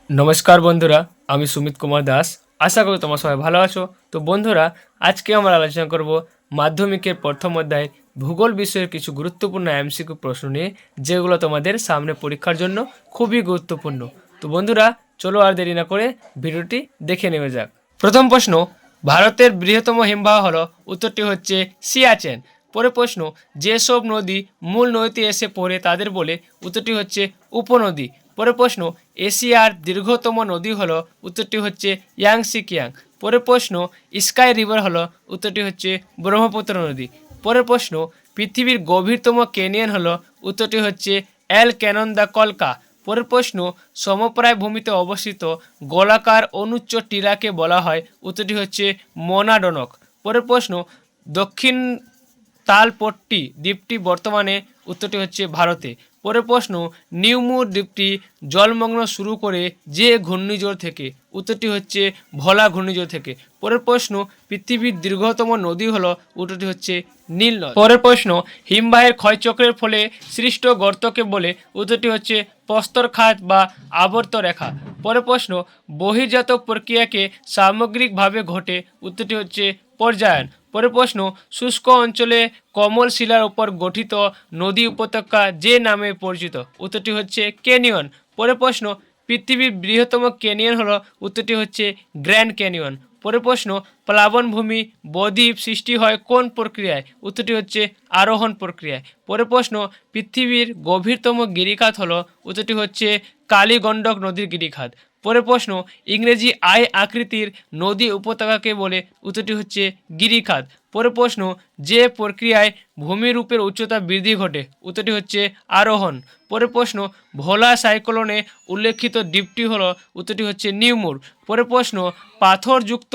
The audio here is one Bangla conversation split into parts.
নমস্কার বন্ধুরা, আমি সুমিত কুমার দাস। আশা করি তোমরা সবাই ভালো আছো। তো বন্ধুরা, আজকে আমরা আলোচনা করব মাধ্যমিকের প্রথম অধ্যায় ভূগোল বিষয়ের কিছু গুরুত্বপূর্ণ এমসিকিউ প্রশ্ন নিয়ে, যেগুলো তোমাদের সামনে পরীক্ষার জন্য খুবই গুরুত্বপূর্ণ। তো বন্ধুরা, চলো আর দেরি না করে ভিডিওটি দেখে নেওয়া যাক। প্রথম প্রশ্ন, ভারতের বৃহত্তম হিমবাহ হলো? উত্তরটি হচ্ছে সিয়াচেন। পরের প্রশ্ন, যেসব নদী মূল নদীতে এসে পড়ে তাদের বলে? উত্তরটি হচ্ছে উপনদী। পরের প্রশ্ন, এশিয়ার দীর্ঘতম নদী হলো? উত্তরটি হচ্ছে ইয়াংসিকিয়াং। পরের প্রশ্ন, স্কাই রিভার হলো? উত্তরটি হচ্ছে ব্রহ্মপুত্র নদী। পরের প্রশ্ন, পৃথিবীর গভীরতম ক্যানিয়ন হলো? উত্তরটি হচ্ছে এল ক্যানন দ্য কলকা। পরের প্রশ্ন, সমপ্রায় ভূমিতে অবস্থিত গোলাকার অনুচ্চ টিলাকে বলা হয়? উত্তরটি হচ্ছে মোনাডনক। পরের প্রশ্ন, দক্ষিণ তালপট্টি দ্বীপটি বর্তমানে? উত্তরটি হচ্ছে ভারতে। পরের প্রশ্ন, নিউমুর দ্বীপটি জলমগ্ন শুরু করে যে ঘূর্ণিঝড় থেকে? উত্তরটি হচ্ছে ভোলা ঘূর্ণিঝড় থেকে। পরের প্রশ্ন, পৃথিবীর দীর্ঘতম নদী হলো? উত্তরটি হচ্ছে নীল নদ। পরের প্রশ্ন, হিমবাহের ক্ষয়চক্রের ফলে সৃষ্ট গর্তকে বলে? উত্তরটি হচ্ছে প্রস্তরখাত বা আবর্ত রেখা। পরের প্রশ্ন, বহির্জাত প্রক্রিয়াকে সামগ্রিকভাবে ঘটে? উত্তরটি হচ্ছে পর্যায়ন। পরের প্রশ্ন, শুষ্ক অঞ্চলে কোমল শিলার উপর গঠিত নদী উপত্যকা যে নামে পরিচিত? উত্তরটি হচ্ছে ক্যানিয়ন। পরের প্রশ্ন, পৃথিবীর বৃহত্তম ক্যানিয়ন হলো? উত্তরটি হচ্ছে গ্র্যান্ড ক্যানিয়ন। পরের প্রশ্ন, প্লাবনভূমি বদ্বীপ সৃষ্টি হয় কোন প্রক্রিয়ায়? উত্তরটি হচ্ছে আরোহণ প্রক্রিয়ায়। পরের প্রশ্ন, পৃথিবীর গভীরতম গিরিখাত হলো? উত্তরটি হচ্ছে কালীগণ্ডক নদীর গিরিখাত। পরের প্রশ্ন, ইংরেজি আই আকৃতির নদী উপত্যকাকে বলে? উত্তরটি হচ্ছে গিরিখাত। পরের প্রশ্ন, যে প্রক্রিয়ায় ভূমিরূপের উচ্চতা বৃদ্ধি ঘটে? উত্তরটি হচ্ছে আরোহণ। পরের প্রশ্ন, ভোলা সাইক্লোনে উল্লেখিত দ্বীপটি হলো? উত্তরটি হচ্ছে নিউমুর। পরের প্রশ্ন, পাথরযুক্ত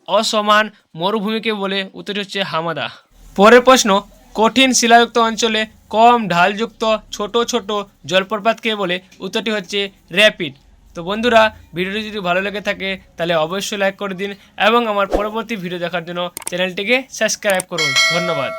অসমান মরুভূমিকে বলে? উত্তরটি হচ্ছে হামাদা। পরের প্রশ্ন, কঠিন শিলাযুক্ত অঞ্চলে কম ঢালযুক্ত ছোট ছোট জলপ্রপাতকে বলে? উত্তরটি হচ্ছে র্যাপিড। তো বন্ধুরা, ভিডিওটি যদি ভালো লেগে থাকে তাহলে অবশ্যই লাইক করে দিন এবং আমার পরবর্তী ভিডিও দেখার জন্য চ্যানেলটিকে সাবস্ক্রাইব করুন। ধন্যবাদ।